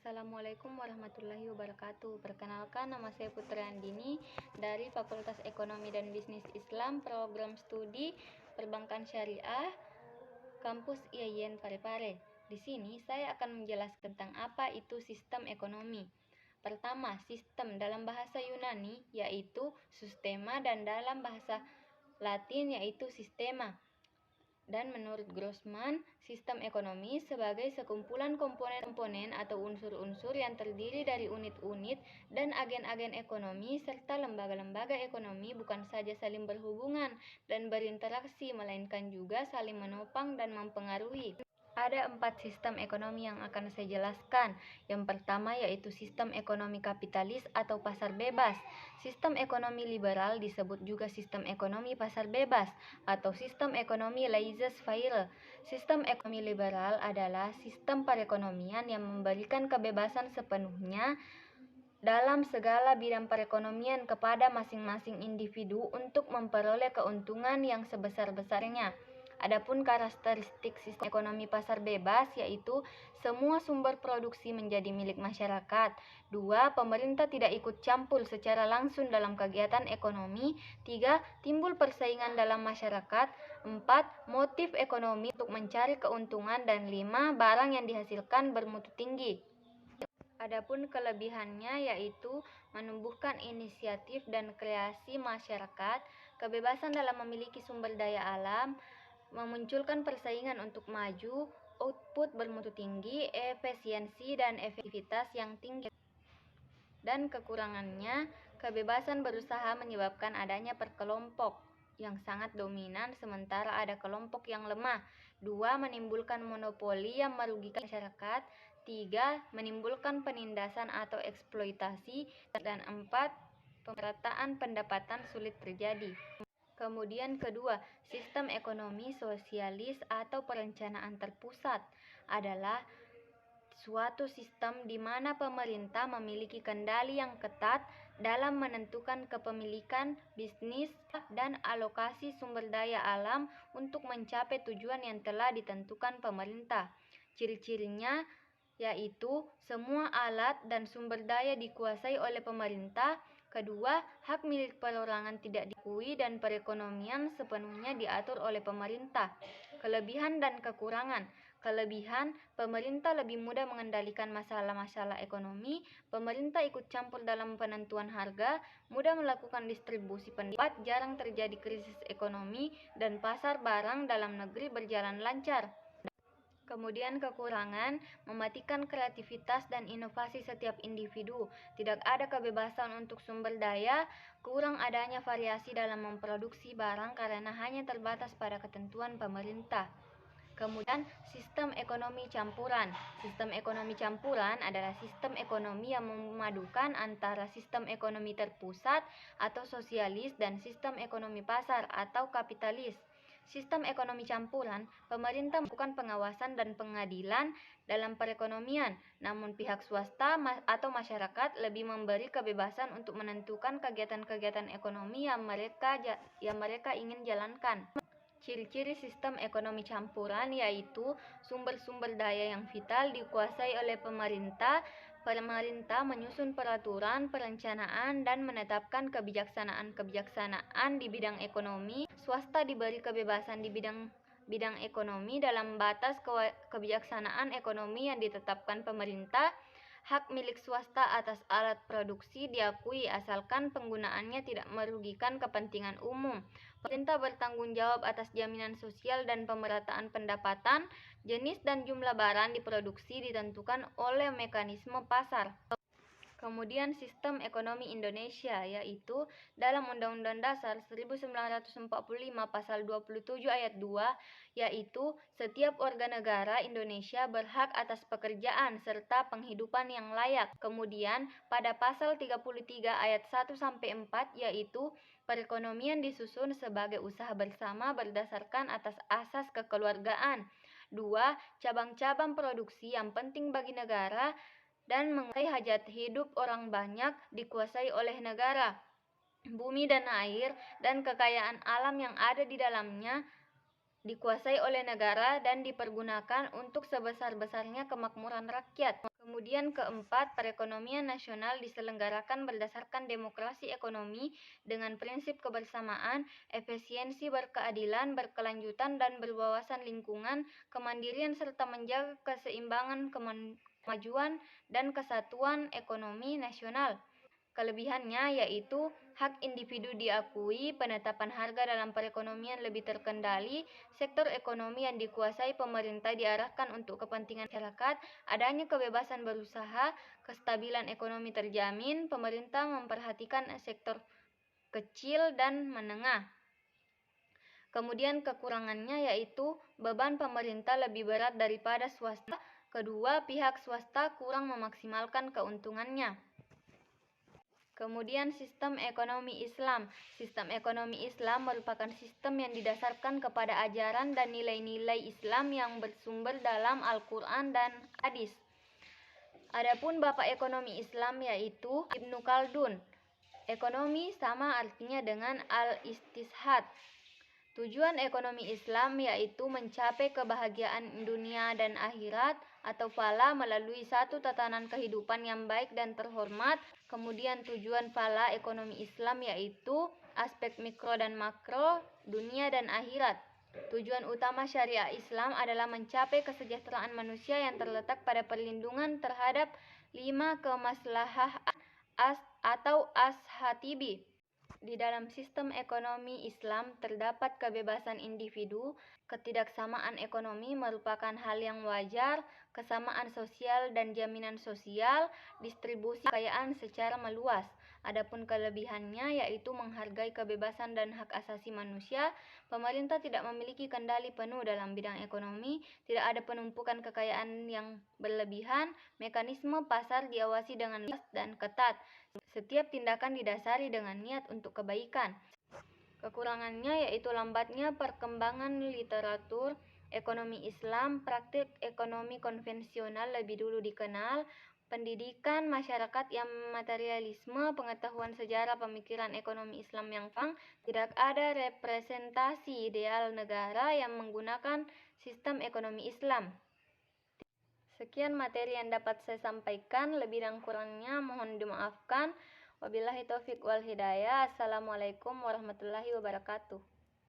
Assalamualaikum warahmatullahi wabarakatuh. Perkenalkan, nama saya Putri Andini dari Fakultas Ekonomi dan Bisnis Islam, Program Studi Perbankan Syariah, Kampus IAIN Parepare. Di sini saya akan menjelaskan tentang apa itu sistem ekonomi. Pertama, sistem dalam bahasa Yunani yaitu systema dan dalam bahasa Latin yaitu sistema. Dan menurut Grossman, sistem ekonomi sebagai sekumpulan komponen-komponen atau unsur-unsur yang terdiri dari unit-unit dan agen-agen ekonomi serta lembaga-lembaga ekonomi bukan saja saling berhubungan dan berinteraksi, melainkan juga saling menopang dan mempengaruhi. Ada 4 sistem ekonomi yang akan saya jelaskan. Yang pertama yaitu sistem ekonomi kapitalis atau pasar bebas. Sistem ekonomi liberal disebut juga sistem ekonomi pasar bebas atau sistem ekonomi laissez-faire. Sistem ekonomi liberal adalah sistem perekonomian yang memberikan kebebasan sepenuhnya dalam segala bidang perekonomian kepada masing-masing individu untuk memperoleh keuntungan yang sebesar-besarnya. Adapun karakteristik sistem ekonomi pasar bebas yaitu semua sumber produksi menjadi milik masyarakat. 2. Pemerintah tidak ikut campur secara langsung dalam kegiatan ekonomi. 3. Timbul persaingan dalam masyarakat. 4. Motif ekonomi untuk mencari keuntungan. Dan 5. Barang yang dihasilkan bermutu tinggi. Adapun kelebihannya yaitu menumbuhkan inisiatif dan kreasi masyarakat, kebebasan dalam memiliki sumber daya alam, memunculkan persaingan untuk maju, output bermutu tinggi, efisiensi dan efektivitas yang tinggi. Dan kekurangannya, kebebasan berusaha menyebabkan adanya perkelompok yang sangat dominan sementara ada kelompok yang lemah. 2. Menimbulkan monopoli yang merugikan masyarakat. 3. Menimbulkan penindasan atau eksploitasi. Dan 4. Pemerataan pendapatan sulit terjadi. Kemudian kedua, sistem ekonomi sosialis atau perencanaan terpusat adalah suatu sistem di mana pemerintah memiliki kendali yang ketat dalam menentukan kepemilikan, bisnis, dan alokasi sumber daya alam untuk mencapai tujuan yang telah ditentukan pemerintah. Ciri-cirinya yaitu semua alat dan sumber daya dikuasai oleh pemerintah. Kedua, hak milik perorangan tidak diakui dan perekonomian sepenuhnya diatur oleh pemerintah. Kelebihan dan kekurangan. Kelebihan, pemerintah lebih mudah mengendalikan masalah-masalah ekonomi, pemerintah ikut campur dalam penentuan harga, mudah melakukan distribusi pendapat, jarang terjadi krisis ekonomi, dan pasar barang dalam negeri berjalan lancar. Kemudian kekurangan, mematikan kreativitas dan inovasi setiap individu, tidak ada kebebasan untuk sumber daya, kurang adanya variasi dalam memproduksi barang karena hanya terbatas pada ketentuan pemerintah. Kemudian sistem ekonomi campuran. Sistem ekonomi campuran adalah sistem ekonomi yang memadukan antara sistem ekonomi terpusat atau sosialis dan sistem ekonomi pasar atau kapitalis. Sistem ekonomi campuran, pemerintah melakukan pengawasan dan pengadilan dalam perekonomian, namun pihak swasta atau masyarakat lebih memberi kebebasan untuk menentukan kegiatan-kegiatan ekonomi yang mereka ingin jalankan. Ciri-ciri sistem ekonomi campuran yaitu sumber-sumber daya yang vital dikuasai oleh pemerintah. Pemerintah menyusun peraturan, perencanaan, dan menetapkan kebijaksanaan di bidang ekonomi. Swasta diberi kebebasan di bidang ekonomi dalam batas kebijaksanaan ekonomi yang ditetapkan pemerintah. Hak milik swasta atas alat produksi diakui asalkan penggunaannya tidak merugikan kepentingan umum. Pemerintah bertanggung jawab atas jaminan sosial dan pemerataan pendapatan. Jenis dan jumlah barang diproduksi ditentukan oleh mekanisme pasar. Kemudian sistem ekonomi Indonesia yaitu dalam Undang-Undang Dasar 1945 pasal 27 ayat 2 yaitu setiap warga negara Indonesia berhak atas pekerjaan serta penghidupan yang layak. Kemudian pada pasal 33 ayat 1 sampai 4 yaitu perekonomian disusun sebagai usaha bersama berdasarkan atas asas kekeluargaan. 2. Cabang-cabang produksi yang penting bagi negara dan menguasai hajat hidup orang banyak dikuasai oleh negara. Bumi dan air dan kekayaan alam yang ada di dalamnya dikuasai oleh negara dan dipergunakan untuk sebesar-besarnya kemakmuran rakyat. Kemudian keempat, perekonomian nasional diselenggarakan berdasarkan demokrasi ekonomi dengan prinsip kebersamaan, efisiensi, berkeadilan, berkelanjutan, dan berwawasan lingkungan, kemandirian, serta menjaga keseimbangan, kemajuan, dan kesatuan ekonomi nasional. Kelebihannya yaitu hak individu diakui, penetapan harga dalam perekonomian lebih terkendali, sektor ekonomi yang dikuasai pemerintah diarahkan untuk kepentingan masyarakat, adanya kebebasan berusaha, kestabilan ekonomi terjamin, pemerintah memperhatikan sektor kecil dan menengah. Kemudian kekurangannya yaitu beban pemerintah lebih berat daripada swasta. Kedua, pihak swasta kurang memaksimalkan keuntungannya. Kemudian sistem ekonomi Islam. Sistem ekonomi Islam merupakan sistem yang didasarkan kepada ajaran dan nilai-nilai Islam yang bersumber dalam Al-Quran dan hadis. Adapun bapak ekonomi Islam yaitu Ibnu Khaldun. Ekonomi sama artinya dengan al-istishad. Tujuan ekonomi Islam yaitu mencapai kebahagiaan dunia dan akhirat atau falah melalui satu tatanan kehidupan yang baik dan terhormat. Kemudian tujuan falah ekonomi Islam yaitu aspek mikro dan makro, dunia dan akhirat. Tujuan utama syariah Islam adalah mencapai kesejahteraan manusia yang terletak pada perlindungan terhadap 5 kemaslahan atau ashatibi. Di dalam sistem ekonomi Islam terdapat kebebasan individu, ketidaksamaan ekonomi merupakan hal yang wajar, kesamaan sosial dan jaminan sosial, distribusi kekayaan secara meluas. Adapun kelebihannya yaitu menghargai kebebasan dan hak asasi manusia, pemerintah tidak memiliki kendali penuh dalam bidang ekonomi, tidak ada penumpukan kekayaan yang berlebihan, mekanisme pasar diawasi dengan luas dan ketat. Setiap tindakan didasari dengan niat untuk kebaikan. Kekurangannya yaitu lambatnya perkembangan literatur ekonomi Islam, praktik ekonomi konvensional lebih dulu dikenal, pendidikan masyarakat yang materialisme, pengetahuan sejarah pemikiran ekonomi Islam yang tidak ada representasi ideal negara yang menggunakan sistem ekonomi Islam. Sekian materi yang dapat saya sampaikan, lebih dan kurangnya mohon dimaafkan. Wabillahi taufiq wal hidayah. Assalamualaikum warahmatullahi wabarakatuh.